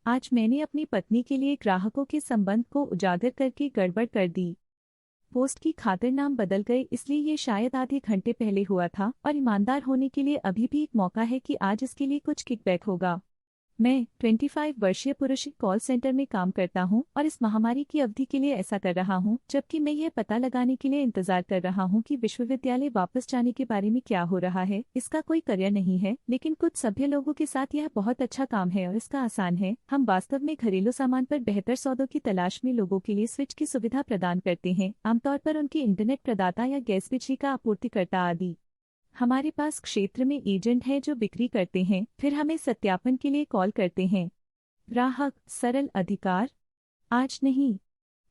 आज मैंने अपनी पत्नी के लिए ग्राहकों के संबंध को उजागर करके गड़बड़ कर दी। पोस्ट की खातिर नाम बदल गए, इसलिए ये शायद आधे घंटे पहले हुआ था और ईमानदार होने के लिए अभी भी एक मौका है कि आज इसके लिए कुछ किकबैक होगा। मैं 25 वर्षीय पुरुष कॉल सेंटर में काम करता हूं और इस महामारी की अवधि के लिए ऐसा कर रहा हूं, जबकि मैं यह पता लगाने के लिए इंतजार कर रहा हूं कि विश्वविद्यालय वापस जाने के बारे में क्या हो रहा है। इसका कोई करियर नहीं है, लेकिन कुछ सभ्य लोगों के साथ यह बहुत अच्छा काम है और इसका आसान है। हम वास्तव में घरेलू सामान पर बेहतर सौदों की तलाश में लोगों के लिए स्विच की सुविधा प्रदान करते हैं, आमतौर पर उनकी इंटरनेट प्रदाता या गैस बिजली का आपूर्तिकर्ता आदि। हमारे पास क्षेत्र में एजेंट हैं जो बिक्री करते हैं, फिर हमें सत्यापन के लिए कॉल करते हैं। ग्राहक सरल अधिकार आज नहीं।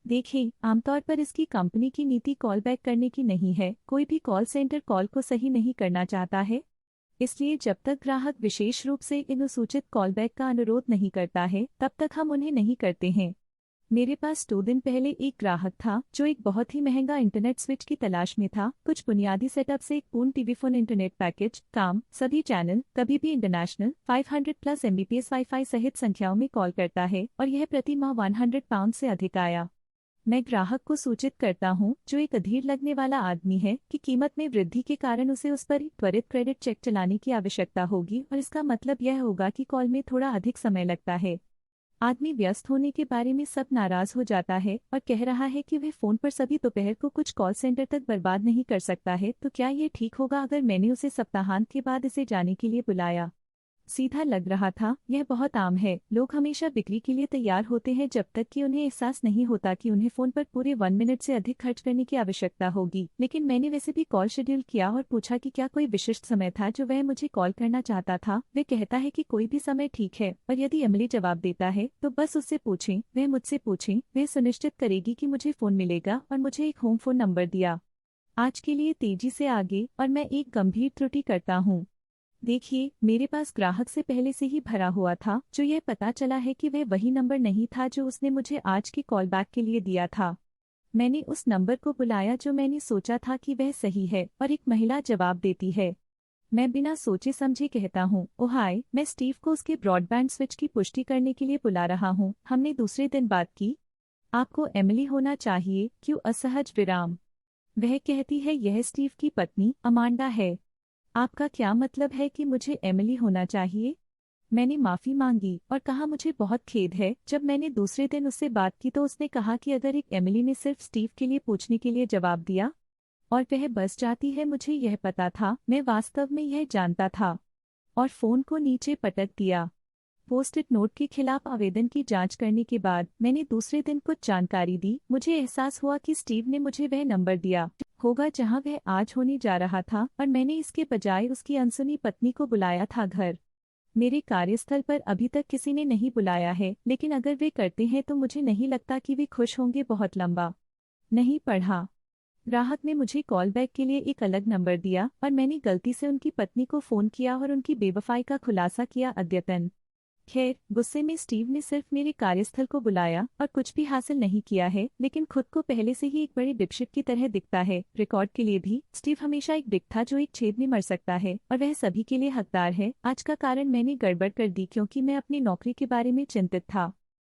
देखें, आमतौर पर इसकी कंपनी की नीति कॉल बैक करने की नहीं है। कोई भी कॉल सेंटर कॉल को सही नहीं करना चाहता है, इसलिए जब तक ग्राहक विशेष रूप से अनुसूचित कॉलबैक का अनुरोध नहीं करता है, तब तक हम उन्हें नहीं करते हैं। मेरे पास 2 दिन पहले एक ग्राहक था जो एक बहुत ही महंगा इंटरनेट स्विच की तलाश में था। कुछ बुनियादी सेटअप से एक पूर्ण टीवी फोन इंटरनेट पैकेज, काम, सभी चैनल, कभी भी इंटरनेशनल, 500+ MBPS वाईफाई सहित संख्याओं में कॉल करता है और यह प्रति माह £100 से अधिक आया। मैं ग्राहक को सूचित करता हूं, जो एक अधीर लगने वाला आदमी है, कि कीमत में वृद्धि के कारण उसे उस पर एक त्वरित क्रेडिट चेक चलाने की आवश्यकता होगी और इसका मतलब यह होगा कि कॉल में थोड़ा अधिक समय लगता है। आदमी व्यस्त होने के बारे में सब नाराज हो जाता है और कह रहा है कि वह फोन पर सभी दोपहर को कुछ कॉल सेंटर तक बर्बाद नहीं कर सकता है। तो क्या ये ठीक होगा अगर मैंने उसे सप्ताहांत के बाद इसे जाने के लिए बुलाया? सीधा लग रहा था। यह बहुत आम है, लोग हमेशा बिक्री के लिए तैयार होते हैं जब तक कि उन्हें एहसास नहीं होता कि उन्हें फोन पर पूरे 1 मिनट से अधिक खर्च करने की आवश्यकता होगी। लेकिन मैंने वैसे भी कॉल शेड्यूल किया और पूछा कि क्या कोई विशिष्ट समय था जो वह मुझे कॉल करना चाहता था। वह कहता है कि कोई भी समय ठीक है, और यदि एमिली जवाब देता है तो बस उससे पूछें, वह मुझसे पूछें। वह सुनिश्चित करेगी कि मुझे फोन मिलेगा और मुझे एक होम फोन नंबर दिया। आज के लिए तेजी से आगे, और मैं एक गंभीर त्रुटि करता हूँ। देखिए, मेरे पास ग्राहक से पहले से ही भरा हुआ था, जो यह पता चला है कि वह वही नंबर नहीं था जो उसने मुझे आज की कॉलबैक के लिए दिया था। मैंने उस नंबर को बुलाया जो मैंने सोचा था कि वह सही है, और एक महिला जवाब देती है। मैं बिना सोचे समझे कहता हूँ, ओह हाय, मैं स्टीव को उसके ब्रॉडबैंड स्विच की पुष्टि करने के लिए बुला रहा हूँ। हमने दूसरे दिन बात की। आपको एमिली होना चाहिए। क्यों असहज विराम। वह कहती है, यह स्टीव की पत्नी अमांडा है। आपका क्या मतलब है कि मुझे एमिली होना चाहिए? मैंने माफी मांगी और कहा मुझे बहुत खेद है। जब मैंने दूसरे दिन उससे बात की तो उसने कहा कि अगर एक एमिली ने सिर्फ स्टीव के लिए पूछने के लिए जवाब दिया और वह बस जाती है। मुझे यह पता था, मैं वास्तव में यह जानता था, और फोन को नीचे पटक दिया। पोस्ट इट नोट के खिलाफ आवेदन की जांच करने के बाद मैंने दूसरे दिन कुछ जानकारी दी। मुझे एहसास हुआ कि स्टीव ने मुझे वह नंबर दिया होगा जहां वह आज होने जा रहा था, और मैंने इसके बजाय उसकी अनसुनी पत्नी को बुलाया था घर। मेरे कार्यस्थल पर अभी तक किसी ने नहीं बुलाया है, लेकिन अगर वे करते हैं तो मुझे नहीं लगता कि वे खुश होंगे। बहुत लंबा नहीं पढ़ा। ग्राहक ने मुझे कॉल बैक के लिए एक अलग नंबर दिया और मैंने गलती से उनकी पत्नी को फोन किया और उनकी बेवफाई का खुलासा किया। अद्यतन। खैर, गुस्से में स्टीव ने सिर्फ मेरे कार्यस्थल को बुलाया और कुछ भी हासिल नहीं किया है, लेकिन खुद को पहले से ही एक बड़ी डिपशिट की तरह दिखता है। रिकॉर्ड के लिए भी, स्टीव हमेशा एक डिक था जो एक छेद में मर सकता है, और वह सभी के लिए हकदार है। आज का कारण मैंने गड़बड़ कर दी क्योंकि मैं अपनी नौकरी के बारे में चिंतित था।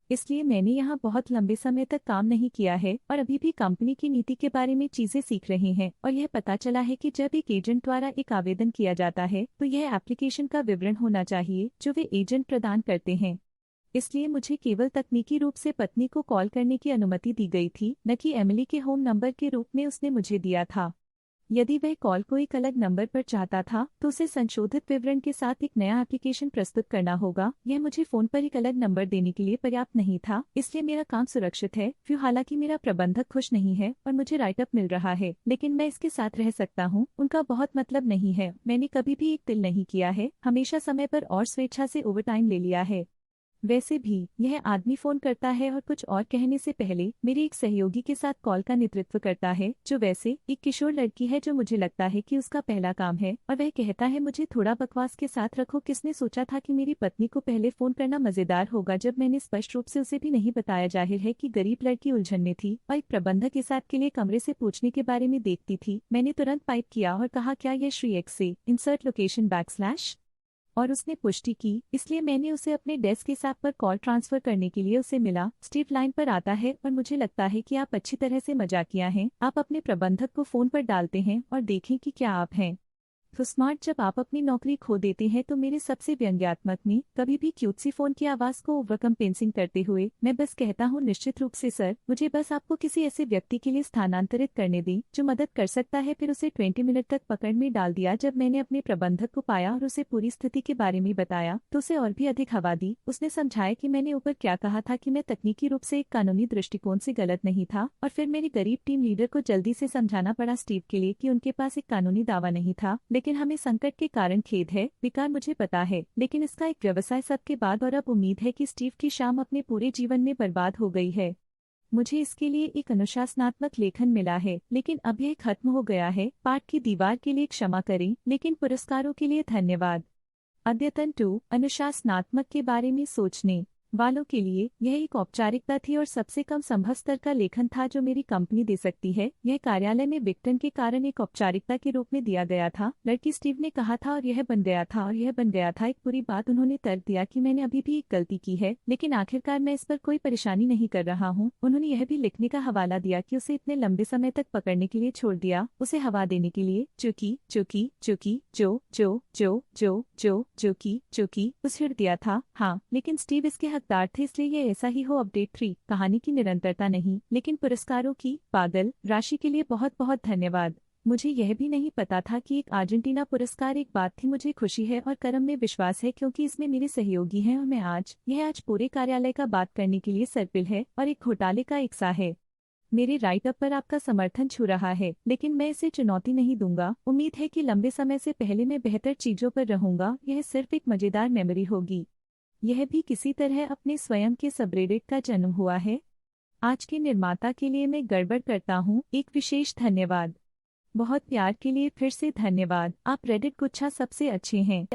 इसलिए मैंने यहाँ बहुत लंबे समय तक काम नहीं किया है और अभी भी कंपनी की नीति के बारे में चीजें सीख रहे हैं। और यह पता चला है कि जब एक एजेंट द्वारा एक आवेदन किया जाता है तो यह एप्लीकेशन का विवरण होना चाहिए जो वे एजेंट प्रदान करते हैं। इसलिए मुझे केवल तकनीकी रूप से पत्नी को कॉल करने की अनुमति दी गई थी, न कि एमिली के होम नंबर के रूप में उसने मुझे दिया था। यदि वह कॉल को एक अलग नंबर पर चाहता था तो उसे संशोधित विवरण के साथ एक नया एप्लीकेशन प्रस्तुत करना होगा। यह मुझे फोन पर एक अलग नंबर देने के लिए पर्याप्त नहीं था, इसलिए मेरा काम सुरक्षित है। हालांकि मेरा प्रबंधक खुश नहीं है और मुझे राइटअप मिल रहा है, लेकिन मैं इसके साथ रह सकता हूँ। उनका बहुत मतलब नहीं है। मैंने कभी भी एक तिल नहीं किया है, हमेशा समय पर और स्वेच्छा से ओवरटाइम ले लिया है। वैसे भी यह आदमी फोन करता है और कुछ और कहने से पहले मेरे एक सहयोगी के साथ कॉल का नेतृत्व करता है, जो वैसे एक किशोर लड़की है जो मुझे लगता है कि उसका पहला काम है, और वह कहता है, मुझे थोड़ा बकवास के साथ रखो। किसने सोचा था कि मेरी पत्नी को पहले फोन करना मजेदार होगा जब मैंने स्पष्ट रूप से उसे भी नहीं बताया। जाहिर है कि गरीब लड़की उलझन में थी और एक प्रबंधक के साथ के लिए कमरे से पूछने के बारे में देखती थी। मैंने तुरंत पाइप किया और कहा, क्या यह श्री एक्स से इंसर्ट लोकेशन / और उसने पुष्टि की, इसलिए मैंने उसे अपने डेस्क के हिसाब पर कॉल ट्रांसफर करने के लिए उसे मिला। स्टीव लाइन पर आता है और मुझे लगता है कि आप अच्छी तरह से मजाकिया हैं। आप अपने प्रबंधक को फोन पर डालते हैं और देखें कि क्या आप हैं तो स्मार्ट। जब आप अपनी नौकरी खो देते हैं तो मेरे सबसे व्यंग्यात्मक ने कभी भी क्यूटसी फोन की आवाज को ओवरकम्पेंसिंग करते हुए मैं बस कहता हूँ, निश्चित रूप से सर, मुझे बस आपको किसी ऐसे व्यक्ति के लिए स्थानांतरित करने दें जो मदद कर सकता है। फिर उसे 20 मिनट तक पकड़ में डाल दिया। जब मैंने अपने प्रबंधक को पाया और उसे पूरी स्थिति के बारे में बताया तो उसे और भी अधिक हवा दी। उसने समझाया कि मैंने ऊपर क्या कहा था कि मैं तकनीकी रूप से एक कानूनी दृष्टिकोण से गलत नहीं था। और फिर मेरी गरीब टीम लीडर को जल्दी से समझाना पड़ा स्टीव के लिए कि उनके पास एक कानूनी दावा नहीं था, लेकिन हमें संकट के कारण खेद है विकार, मुझे पता है, लेकिन इसका एक व्यवसाय सबके बाद। और अब उम्मीद है कि स्टीव की शाम अपने पूरे जीवन में बर्बाद हो गई है। मुझे इसके लिए एक अनुशासनात्मक लेखन मिला है, लेकिन अब यह खत्म हो गया है। पाठ की दीवार के लिए क्षमा करें, लेकिन पुरस्कारों के लिए धन्यवाद। अद्यतन 2 अनुशासनात्मक के बारे में सोचने वालों के लिए यह एक औपचारिकता थी और सबसे कम संभव स्तर का लेखन था जो मेरी कंपनी दे सकती है। यह कार्यालय में विघटन के कारण एक औपचारिकता के रूप में दिया गया था। लड़की स्टीव ने कहा था और यह बन गया था और यह बन गया था एक बुरी बात। उन्होंने तर्क दिया कि मैंने अभी भी एक गलती की है, लेकिन आखिरकार मैं इस पर कोई परेशानी नहीं कर रहा हूँ। उन्होंने यह भी लिखने का हवाला दिया कि उसे इतने लंबे समय तक पकड़ने के लिए छोड़ दिया, उसे हवा देने के लिए। चुकी चुकी चुकी जो जो जो जो जो चुकी चुकी उस हिड़ दिया था। हाँ, लेकिन स्टीव इसके हकदार थे, इसलिए ये ऐसा ही हो। अपडेट 3 कहानी की निरंतरता नहीं, लेकिन पुरस्कारों की पागल राशि के लिए बहुत बहुत धन्यवाद। मुझे यह भी नहीं पता था कि एक अर्जेंटीना पुरस्कार एक बात थी। मुझे खुशी है और कर्म में विश्वास है क्योंकि इसमें मेरे सहयोगी हैं और मैं आज पूरे कार्यालय का बात करने के लिए सरपिल है और एक घोटाले का एक सा है। मेरे राइटअप पर आपका समर्थन छू रहा है, लेकिन मैं इसे चुनौती नहीं दूंगा। उम्मीद है कि लंबे समय से पहले मैं बेहतर चीजों पर रहूंगा। यह सिर्फ एक मजेदार मेमोरी होगी। यह भी किसी तरह अपने स्वयं के सबरेडिट का जन्म हुआ है। आज के निर्माता के लिए मैं गड़बड़ करता हूँ। एक विशेष धन्यवाद। बहुत प्यार के लिए फिर से धन्यवाद। आप रेडिट गुच्छा सबसे अच्छे हैं।